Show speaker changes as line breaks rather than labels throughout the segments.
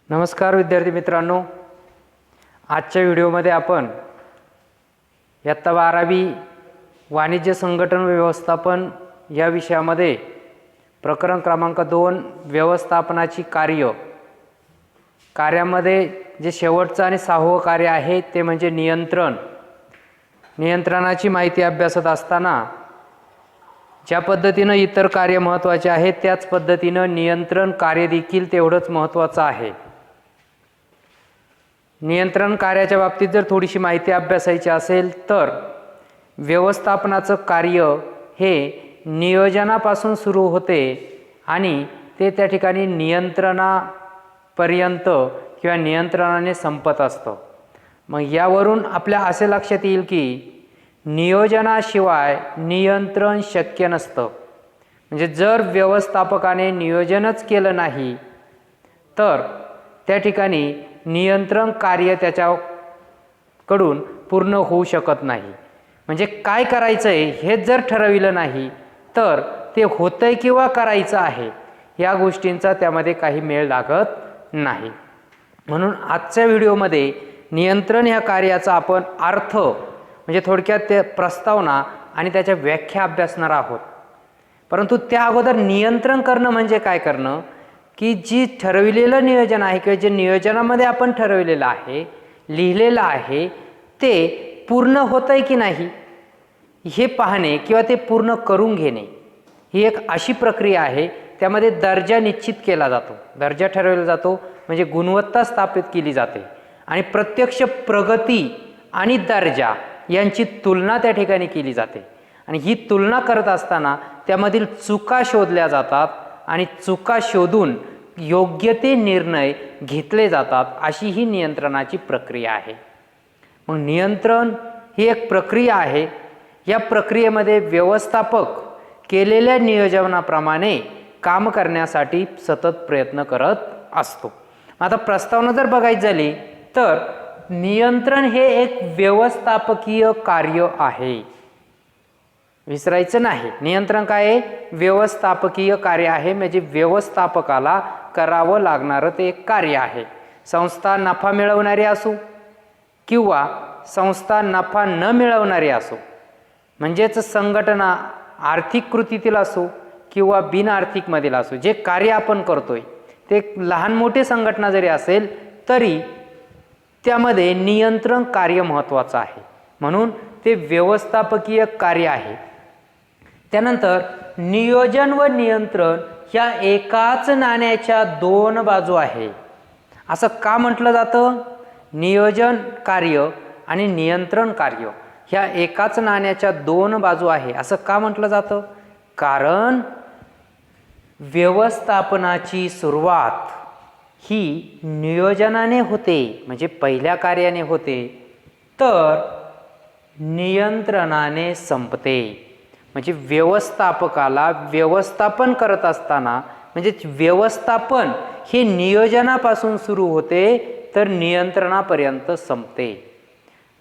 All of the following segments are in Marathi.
नमस्कार विद्यार्थी मित्रांनो, आजच्या व्हिडिओमध्ये आपण इयत्ता 12वी वाणिज्य संघटन व व्यवस्थापन या विषयामध्ये प्रकरण क्रमांक 2 व्यवस्थापनाची कार्यामध्ये जे शेवटचं आणि 6वं कार्य आहे ते म्हणजे नियंत्रणाची माहिती अभ्यासत असताना ज्या पद्धतीनं इतर कार्य महत्त्वाचे आहेत त्याच पद्धतीनं नियंत्रण कार्य देखील तेवढंच महत्त्वाचं आहे। नियंत्रण कार्याच्या बाबतीत जर थोडीशी माहिती अभ्यासायची असेल तर व्यवस्थापनाचं कार्य हे नियोजनापासून सुरू होते आणि ते त्या ठिकाणी नियंत्रणापर्यंत किंवा नियंत्रणाने संपत असतं। मग यावरून आपल्या असे लक्षात येईल की नियोजनाशिवाय नियंत्रण शक्य नसतं। म्हणजे जर व्यवस्थापकाने नियोजनच केलं नाही तर त्या ठिकाणी नियंत्रण कार्य त्याच्याकडून पूर्ण होऊ शकत नाही। म्हणजे काय करायचं आहे हेच जर ठरविलं नाही तर ते होतंय किंवा करायचं आहे या गोष्टींचा त्यामध्ये काही मेळ लागत नाही। म्हणून आजच्या व्हिडिओमध्ये नियंत्रण ह्या कार्याचा आपण अर्थ म्हणजे थोडक्यात ते प्रस्तावना आणि त्याच्या व्याख्या अभ्यासणार आहोत। परंतु त्या अगोदर नियंत्रण करणं म्हणजे काय करणं की जी ठरविलेलं नियोजन आहे किंवा जे नियोजनामध्ये आपण ठरविलेलं आहे लिहिलेलं आहे ते पूर्ण होतंय की नाही हे पाहणे किंवा ते पूर्ण करून घेणे ही एक अशी प्रक्रिया आहे। त्यामध्ये दर्जा निश्चित केला जातो, दर्जा ठरवला जातो म्हणजे गुणवत्ता स्थापित केली जाते आणि प्रत्यक्ष प्रगती आणि दर्जा यांची तुलना त्या ठिकाणी केली जाते आणि ही तुलना करत असताना त्यामधील चुका शोधल्या जातात आणि चुका शोधून योग्य ते निर्णय घेतले जातात अशी ही नियंत्रणाची प्रक्रिया आहे। मग नियंत्रण ही एक प्रक्रिया आहे। या प्रक्रियेमध्ये व्यवस्थापक केलेल्या नियोजनाप्रमाणे काम करण्यासाठी सतत प्रयत्न करत असतो। आता प्रस्तावना जर बघायची झाली तर नियंत्रण हे एक व्यवस्थापकीय कार्य आहे, विसरायचं नाही। नियंत्रण काय आहे? व्यवस्थापकीय कार्य आहे, म्हणजे व्यवस्थापकाला करावं लागणारं ते एक कार्य आहे। संस्था नफा मिळवणारी असो किंवा संस्था नफा न मिळवणारी असो, म्हणजेच संघटना आर्थिक कृतीतील असो किंवा बिन आर्थिकमधील असो, जे कार्य आपण करतोय ते लहान मोठे संघटना जरी असेल तरी त्यामध्ये नियंत्रण कार्य महत्त्वाचं आहे, म्हणून ते व्यवस्थापकीय कार्य आहे। त्यानंतर नियोजन व नियंत्रण ह्या एकाच नाण्याच्या दोन बाजू आहे असं का म्हटलं जातं? नियोजन कार्य आणि नियंत्रण कार्य ह्या एकाच नाण्याच्या दोन बाजू आहे असं का म्हटलं जातं? कारण व्यवस्थापनाची सुरुवात ही नियोजनाने होते, म्हणजे पहिल्या कार्याने होते, तर नियंत्रणाने संपते। म्हणजे व्यवस्थापकाला व्यवस्थापन करत असताना म्हणजे व्यवस्थापन हे नियोजनापासून सुरू होते तर नियंत्रणापर्यंत संपते।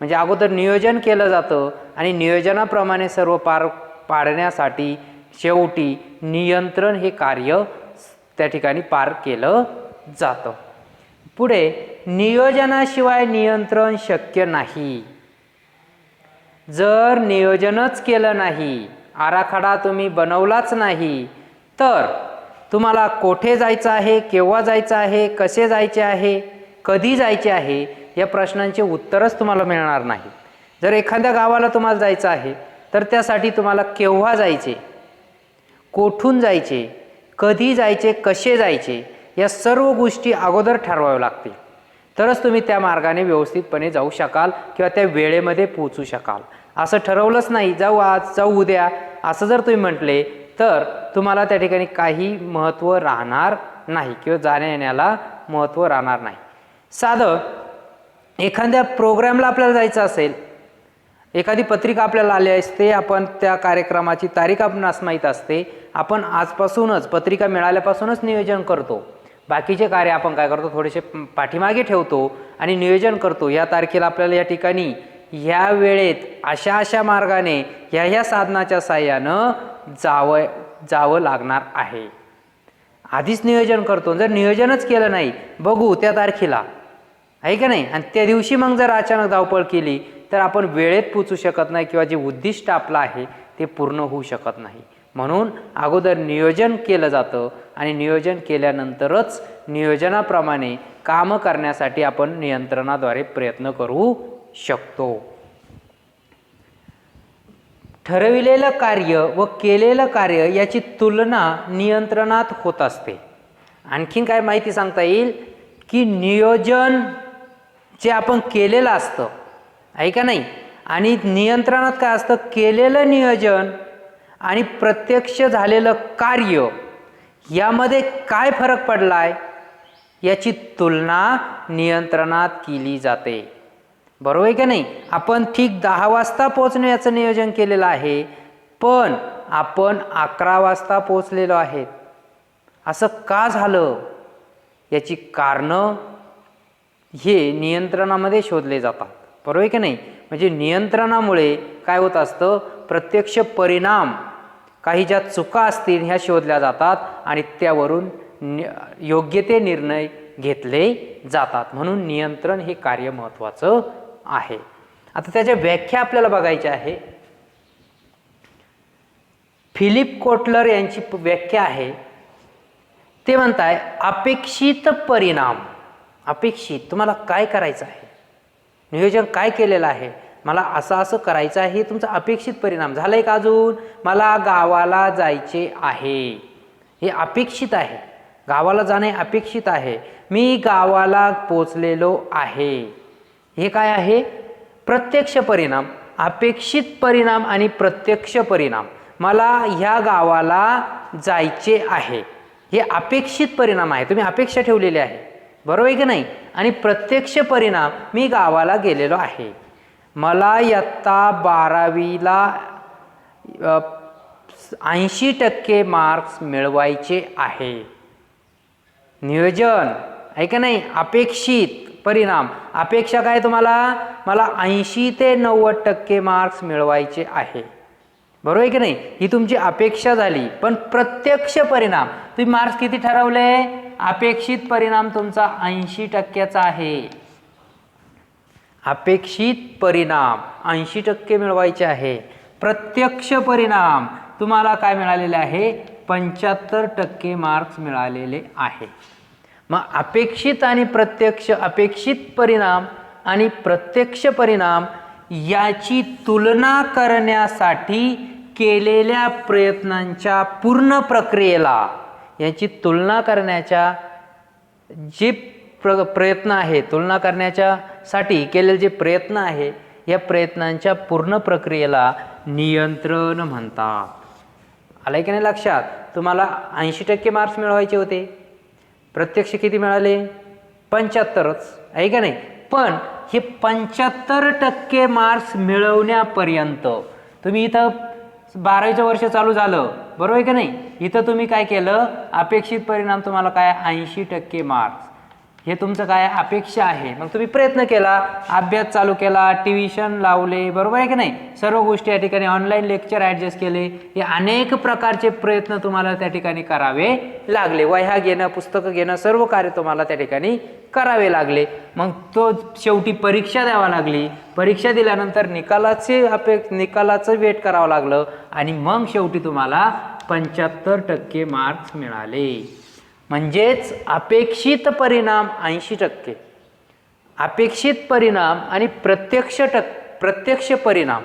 म्हणजे अगोदर नियोजन केलं जातं आणि नियोजनाप्रमाणे सर्व पार पाडण्यासाठी शेवटी नियंत्रण हे कार्य त्या ठिकाणी पार केलं जातं। पुढे नियोजनाशिवाय नियंत्रण शक्य नाही। जर नियोजनच केलं नाही, आराखडा तुम्ही बनवलाच नाही तर तुम्हाला कोठे जायचं आहे, केव्हा जायचं आहे, कसे जायचे आहे, कधी जायचे आहे या प्रश्नांचे उत्तरच तुम्हाला मिळणार नाही। जर एखाद्या गावाला तुम्हाला जायचं आहे तर त्यासाठी तुम्हाला केव्हा जायचे, कोठून जायचे, कधी जायचे, कसे जायचे या सर्व गोष्टी अगोदर ठरवाव्या लागतील, तरच तुम्ही त्या मार्गाने व्यवस्थितपणे जाऊ शकाल किंवा त्या वेळेमध्ये पोहोचू शकाल। असं ठरवलंच नाही जाऊ आज जाऊ उद्या असं जर तुम्ही म्हटले तर तुम्हाला त्या ठिकाणी काही महत्त्व राहणार नाही किंवा जाण्या येण्याला महत्त्व राहणार नाही। साधं एखाद्या प्रोग्रामला आपल्याला जायचं असेल, एखादी पत्रिका आपल्याला आली असते, आपण त्या कार्यक्रमाची तारीख आपणास माहीत असते, आपण आजपासूनच पत्रिका मिळाल्यापासूनच नियोजन करतो। बाकीचे कार्य आपण काय करतो, थोडेसे पाठीमागे ठेवतो आणि नियोजन करतो, या तारखेला आपल्याला या ठिकाणी ह्या वेळेत अशा अशा मार्गाने ह्या ह्या साधनाच्या साहाय्यानं जावं लागणार आहे आधीच नियोजन करतो. जर नियोजनच केलं नाही, बघू त्या तारखेला, आहे का नाही, आणि त्या दिवशी मग जर अचानक धावपळ केली तर आपण वेळेत पोचू शकत नाही किंवा जे उद्दिष्ट आपलं आहे ते पूर्ण होऊ शकत नाही. म्हणून अगोदर नियोजन केलं जातं आणि नियोजन केल्यानंतरच नियोजनाप्रमाणे काम करण्यासाठी आपण नियंत्रणाद्वारे प्रयत्न करू शकतो. ठरविलेलं कार्य व केलेलं कार्य याची तुलना नियंत्रणात होत असते. आणखीन काय माहिती सांगता येईल की नियोजन जे आपण केलेलं असतं, आहे का नाही, आणि नियंत्रणात काय असतं, केलेलं नियोजन आणि प्रत्यक्ष झालेलं कार्य यामध्ये काय फरक पडलाय याची तुलना नियंत्रणात केली जाते. बरोबर आहे का नाही. आपण ठीक 10 वाजता पोहोचण्याचं नियोजन केलेलं आहे, पण आपण 11 वाजता पोहोचलेलो आहेत. असं का झालं याची कारणं हे नियंत्रणामध्ये शोधले जातात. बरोबर आहे की नाही. म्हणजे नियंत्रणामुळे काय होत असतं, प्रत्यक्ष परिणाम काही ज्या चुका असतील ह्या शोधल्या जातात आणि त्यावरून योग्य ते निर्णय घेतले जातात. म्हणून नियंत्रण हे कार्य महत्त्वाचं आहे. आता त्याच्या व्याख्या आपल्याला बघायची आहे. फिलिप कोटलर यांची व्याख्या आहे. ते म्हणताय अपेक्षित परिणाम. अपेक्षित, तुम्हाला काय करायचं आहे, नियोजन काय केलेलं आहे, मला असं असं करायचं आहे, हे तुमचा अपेक्षित परिणाम झालाय का. अजून मला गावाला जायचे आहे, हे अपेक्षित आहे. गावाला जाणे अपेक्षित आहे. मी गावाला पोचलेलो आहे, हे काय आहे, प्रत्यक्ष परिणाम. अपेक्षित परिणाम आणि प्रत्यक्ष परिणाम. मला ह्या गावाला जायचे आहे, हे अपेक्षित परिणाम आहे, तुम्ही अपेक्षा ठेवलेली आहे. बरोबर आहे की नाही. आणि प्रत्यक्ष परिणाम, मी गावाला गेलेलो आहे. मला इयत्ता 12वीला 80% मार्क्स मिळवायचे आहे. नियोजन आहे का नाही. अपेक्षित परिणाम, अपेक्षा काय तुम्हाला, मला 80 ते 90% मार्क्स मिळवायचे आहे. बरोबर आहे की नाही. ही तुमची अपेक्षा झाली. पण प्रत्यक्ष परिणाम, तुम्ही मार्क्स किती ठरवले, अपेक्षित परिणाम तुमचा 80%चा आहे. अपेक्षित परिणाम 80% मिळवायचे आहे. प्रत्यक्ष परिणाम तुम्हाला काय मिळालेले आहे, 75% मार्क्स मिळालेले आहे. मग अपेक्षित आणि प्रत्यक्ष, अपेक्षित परिणाम आणि प्रत्यक्ष परिणाम याची तुलना करण्यासाठी केलेल्या प्रयत्नांच्या पूर्ण प्रक्रियेला, याची तुलना करण्याच्या जे प्रयत्न आहे, तुलना करण्याच्या साठी केलेले जे प्रयत्न आहे, या प्रयत्नांच्या पूर्ण प्रक्रियेला नियंत्रण म्हणतात. आलंय की नाही लक्षात. तुम्हाला 80% मार्क्स मिळवायचे होते, प्रत्यक्ष किती मिळाले, 75च आहे का नाही. पण हे 75% मार्क्स मिळवण्यापर्यंत तुम्ही इथं 12वीचं वर्ष चालू झालं, बरोबर आहे का नाही. इथं तुम्ही काय केलं, अपेक्षित परिणाम तुम्हाला काय 80% मार्क्स, हे तुमचं काय अपेक्षा आहे. मग तुम्ही प्रयत्न केला, अभ्यास चालू केला, ट्युशन लावले, बरोबर आहे की नाही. सर्व गोष्टी या ठिकाणी ऑनलाईन लेक्चर ॲडजस्ट केले, हे अनेक प्रकारचे प्रयत्न तुम्हाला त्या ठिकाणी करावे लागले. वह्या घेणं, पुस्तकं घेणं, सर्व कार्य तुम्हाला त्या ठिकाणी करावे लागले. मग तो शेवटी परीक्षा द्यावा लागली. परीक्षा दिल्यानंतर निकालाचं वेट करावं लागलं आणि मग शेवटी तुम्हाला 75% मार्क्स मिळाले. म्हणजेच अपेक्षित परिणाम 80%, अपेक्षित परिणाम आणि प्रत्यक्ष परिणाम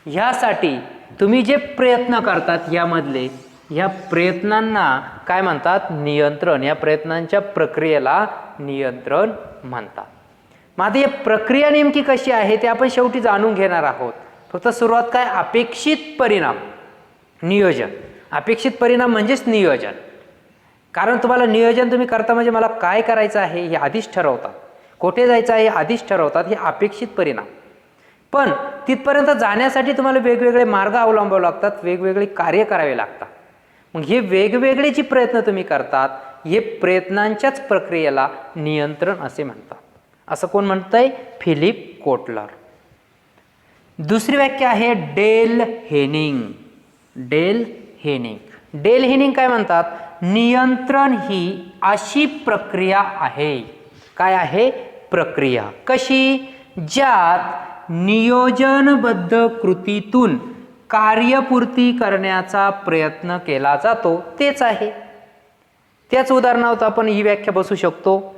ह्यासाठी तुम्ही जे प्रयत्न करतात यामधले, ह्या प्रयत्नांना काय म्हणतात, नियंत्रण. या प्रयत्नांच्या प्रक्रियेला नियंत्रण म्हणतात. मग आता ही प्रक्रिया नेमकी कशी आहे ते आपण शेवटी जाणून घेणार आहोत. फक्त सुरुवात काय, अपेक्षित परिणाम, नियोजन. अपेक्षित परिणाम म्हणजेच नियोजन. कारण तुम्हाला नियोजन तुम्ही करता म्हणजे मला काय करायचं आहे हे आधीच ठरवतात, कुठे जायचं आहे हे आधीच ठरवतात, हे अपेक्षित परिणाम. पण तिथपर्यंत जाण्यासाठी तुम्हाला वेगवेगळे मार्ग अवलंबावे लागतात, वेगवेगळे कार्य करावे लागतात. मग हे वेगवेगळे जे प्रयत्न तुम्ही करतात, हे प्रयत्नांच्याच प्रक्रियेला नियंत्रण असे म्हणतात. असं कोण म्हणतंय, फिलिप कोटलर. दुसरी व्याख्या आहे डेल हेनिंग. डेल हेनिंग काय म्हणतात, नियंत्रण ही अशी प्रक्रिया आहे. काय आहे? प्रक्रिया. कशी? ज्यात नियोजनबद्ध कृतीतून कार्यपूर्ती करण्याचा प्रयत्न केला जातो, तेच आहे. त्याच उदाहरणार्थ आपण ही व्याख्या बसू शकतो.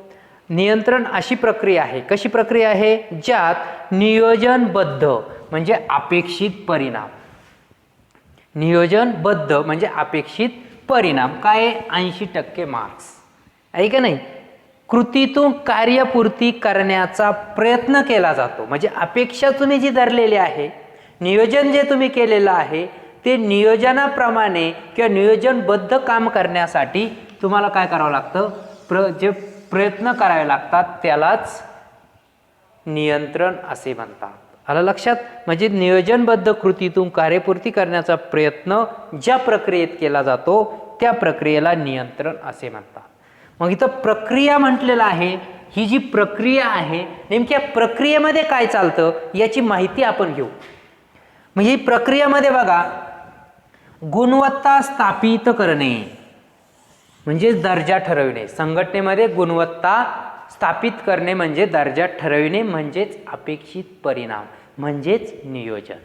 नियंत्रण अशी प्रक्रिया आहे. कशी प्रक्रिया आहे? ज्यात नियोजनबद्ध म्हणजे अपेक्षित परिणाम. नियोजनबद्ध म्हणजे अपेक्षित परिणाम. काय? 80% मार्क्स आहे का नाही? कृतीतून कार्यपूर्ती करण्याचा प्रयत्न केला जातो. म्हणजे अपेक्षा तुम्ही जी धरलेली आहे, नियोजन जे तुम्ही केलेलं आहे, ते नियोजनाप्रमाणे किंवा नियोजनबद्ध काम करण्यासाठी तुम्हाला काय करावं लागतं? जे प्रयत्न करावे लागतात त्यालाच नियंत्रण असे म्हणतात. आलं लक्षात? म्हणजे नियोजनबद्ध कृतीतून कार्यपूर्ती करण्याचा प्रयत्न ज्या प्रक्रियेत केला जातो त्या प्रक्रियेला नियंत्रण असे म्हणतात. मग इथं प्रक्रिया म्हटलेलं आहे. ही जी प्रक्रिया आहे, नेमक्या प्रक्रियेमध्ये काय चालतं याची माहिती आपण घेऊ. म्हणजे ही प्रक्रियेमध्ये बघा, गुणवत्ता स्थापित करणे म्हणजे दर्जा ठरविणे. संघटनेमध्ये गुणवत्ता स्थापित करणे म्हणजे दर्जा ठरविणे, म्हणजेच अपेक्षित परिणाम, म्हणजेच नियोजन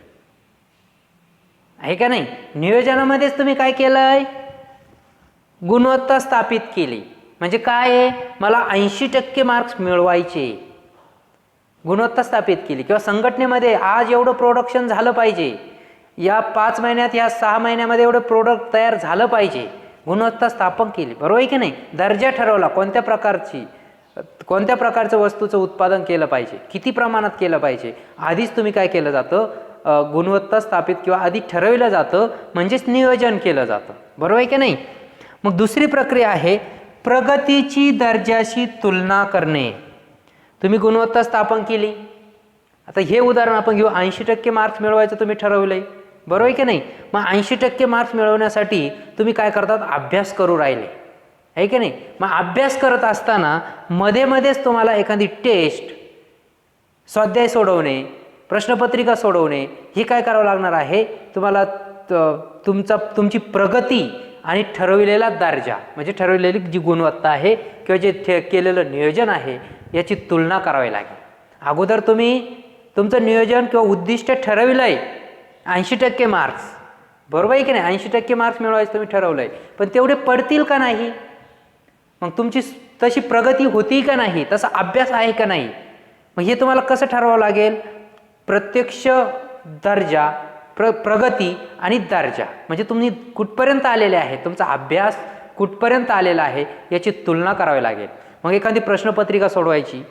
आहे का नाही? नियोजनामध्येच तुम्ही काय केलंय? गुणवत्ता स्थापित केली. म्हणजे काय आहे? मला 80% मार्क्स मिळवायचे. गुणवत्ता स्थापित केली. किंवा संघटनेमध्ये आज एवढं प्रोडक्शन झालं पाहिजे, या 5 महिन्यात या 6 महिन्यामध्ये एवढं प्रोडक्ट तयार झालं पाहिजे. गुणवत्ता स्थापन केली. बरोबर आहे की नाही? दर्जा ठरवला, कोणत्या प्रकारचं वस्तूचं उत्पादन केलं पाहिजे, किती प्रमाणात केलं पाहिजे, आधीच तुम्ही काय केलं जातं? गुणवत्ता स्थापित किंवा आधी ठरवलं जातं, म्हणजेच नियोजन केलं जातं. बरोबर आहे की नाही? मग दुसरी प्रक्रिया आहे प्रगतीची दर्जाशी तुलना करणे. तुम्ही गुणवत्ता स्थापन केली. आता हे उदाहरण आपण घेऊ. 80% मार्क्स मिळवायचं तुम्ही ठरवलंय. बरोबर आहे की नाही? मग 80% मार्क्स मिळवण्यासाठी तुम्ही काय करतात? अभ्यास करू राहिले आहे की नाही? मग अभ्यास करत असताना मध्ये मध्येच तुम्हाला एखादी टेस्ट, स्वाध्याय सोडवणे, प्रश्नपत्रिका सोडवणे, हे काय करावं लागणार आहे? तुम्हाला तुमची प्रगती आणि ठरविलेला दर्जा म्हणजे ठरवलेली जी गुणवत्ता आहे किंवा जे केलेलं नियोजन आहे याची तुलना करावी लागेल. अगोदर तुम्ही तुमचं नियोजन किंवा उद्दिष्ट ठरविलंय 80% मार्क्स. बरोबर आहे की नाही? 80% मार्क्स मिळवायचं तुम्ही ठरवलंय, पण तेवढे पडतील का नाही? मग तुमची तशी प्रगती होती का नाही? तसा अभ्यास आहे का नाही? मग हे तुम्हाला कसं ठरवावं लागेल? प्रत्यक्ष दर्जा, प्रगती आणि दर्जा म्हणजे तुम्ही कुठपर्यंत आलेले आहे, तुमचा अभ्यास कुठपर्यंत आलेला आहे याची तुलना करावी लागेल. मग एखादी प्रश्नपत्रिका सोडवायची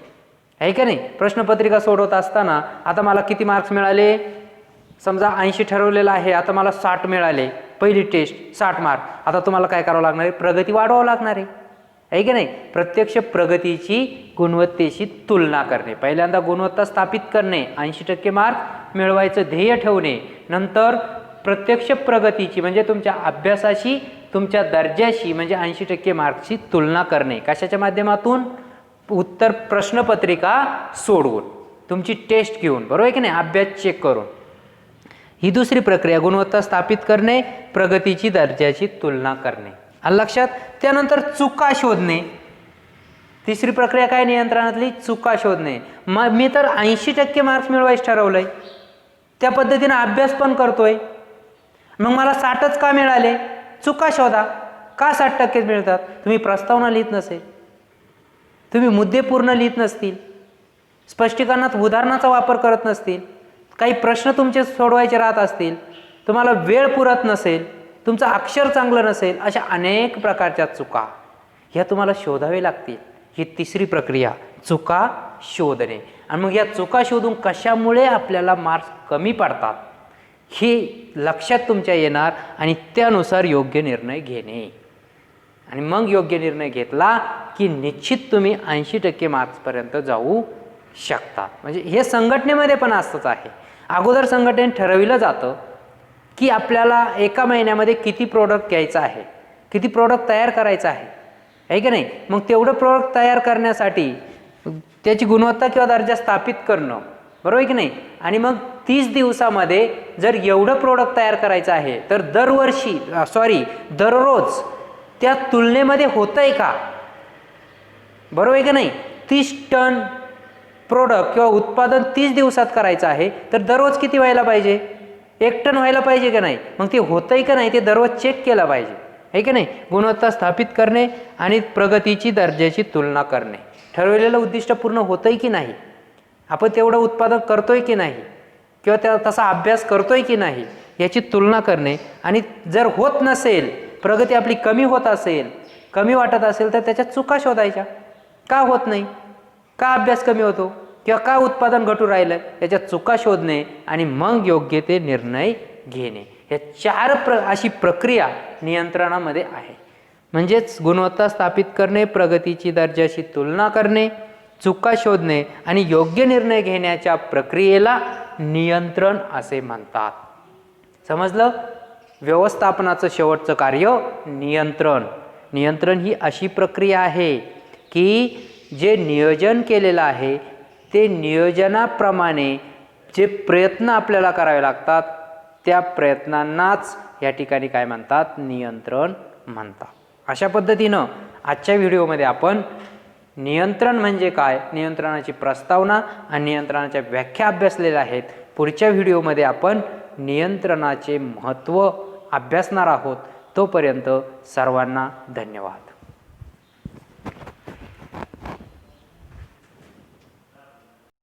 आहे का नाही? प्रश्नपत्रिका सोडवत असताना आता मला किती मार्क्स मिळाले? समजा 80 ठरवलेलं आहे, आता मला 60 मिळाले. पहिली टेस्ट 60 मार्क. आता तुम्हाला काय करावं लागणार आहे? प्रगती वाढवावं लागणार आहे की नाही? प्रत्यक्ष प्रगतीची गुणवत्तेशी तुलना करणे. पहिल्यांदा गुणवत्ता स्थापित करणे, 80% मार्क मिळवायचं ध्येय ठेवणे. नंतर प्रत्यक्ष प्रगतीची म्हणजे तुमच्या अभ्यासाशी, तुमच्या दर्जाशी म्हणजे 80% मार्क्सची तुलना करणे. कशाच्या माध्यमातून? उत्तर प्रश्नपत्रिका सोडवून, तुमची टेस्ट घेऊन. बरोबर आहे की नाही? अभ्यास चेक करून. ही दुसरी प्रक्रिया, गुणवत्ता स्थापित करणे, प्रगतीची दर्जाची तुलना करणे. आलं लक्षात? त्यानंतर चुका शोधणे. तिसरी प्रक्रिया काय नियंत्रणातली? चुका शोधणे. मी तर 80% मार्क्स मिळवायचं ठरवलंय, त्या पद्धतीने अभ्यास पण करतोय, मग मला 60च का मिळाले? चुका शोधा. का 60% मिळतात? तुम्ही प्रस्तावना लिहित नसेल, तुम्ही मुद्दे पूर्ण लिहित नसतील, स्पष्टीकरणात उदाहरणाचा वापर करत नसतील, काही प्रश्न तुमचे सोडवायचे राहत असतील, तुम्हाला वेळ पुरत नसेल, तुमचं अक्षर चांगलं नसेल, अशा अनेक प्रकारच्या चुका ह्या तुम्हाला शोधावे लागतील. ही तिसरी प्रक्रिया, चुका शोधणे. आणि मग या चुका शोधून कशामुळे आपल्याला मार्क्स कमी पडतात हे लक्षात तुमच्या येणार आणि त्यानुसार योग्य निर्णय घेणे. आणि मग योग्य निर्णय घेतला की निश्चित तुम्ही 80% मार्क्सपर्यंत जाऊ शकता. म्हणजे हे संघटनेमध्ये पण असंच आहे. अगोदर संघटनेने ठरविलं जातं की आपल्याला एका महिन्यामध्ये किती प्रोडक्ट घ्यायचं आहे, किती प्रोडक्ट तयार करायचं आहे की नाही? मग तेवढं प्रोडक्ट तयार करण्यासाठी त्याची गुणवत्ता किंवा दर्जा स्थापित करणं. बरोबर आहे की नाही? आणि मग 30 दिवसामध्ये जर एवढं प्रोडक्ट तयार करायचं आहे तर दररोज त्या तुलनेमध्ये होतंय का? बरोबर आहे का नाही? 30 टन प्रोडक्ट किंवा उत्पादन 30 दिवसात करायचं आहे, तर दररोज किती व्हायला पाहिजे? 1 टन व्हायला पाहिजे का नाही? मग ते होतंय का नाही ते दररोज चेक केलं पाहिजे, आहे की नाही? गुणवत्ता स्थापित करणे आणि प्रगतीची दर्जाची तुलना करणे, ठरवलेलं उद्दिष्ट पूर्ण होतंय की नाही, आपण तेवढं उत्पादन करतोय की नाही, किंवा त्या तसा अभ्यास करतोय की नाही याची तुलना करणे. आणि जर होत नसेल, प्रगती आपली कमी होत असेल, कमी वाटत असेल, तर त्याच्यात चुका शोधायच्या. का होत नाही, का अभ्यास कमी होतो, किंवा का उत्पादन घटू राहिलं, याच्यात चुका शोधणे आणि मग योग्य ते निर्णय घेणे. या 4 अशी प्रक्रिया नियंत्रणामध्ये आहे. म्हणजेच गुणवत्ता स्थापित करणे, प्रगतीची दर्जाशी तुलना करणे, चुका शोधणे आणि योग्य निर्णय घेण्याच्या प्रक्रियेला नियंत्रण असे म्हणतात. समजलं? व्यवस्थापनाचं शेवटचं कार्य नियंत्रण. नियंत्रण ही अशी प्रक्रिया आहे की जे नियोजन केलेलं आहे ते नियोजनाप्रमाणे जे प्रयत्न आपल्याला करावे लागतात त्या प्रयत्नांनाच या ठिकाणी काय म्हणतात? नियंत्रण म्हणतात. अशा पद्धतीनं आजच्या व्हिडिओमध्ये आपण नियंत्रण म्हणजे काय, नियंत्रणाची प्रस्तावना आणि नियंत्रणाच्या व्याख्या अभ्यासलेल्या आहेत. पुढच्या व्हिडिओमध्ये आपण नियंत्रणाचे महत्त्व अभ्यासणार आहोत. तोपर्यंत सर्वांना धन्यवाद.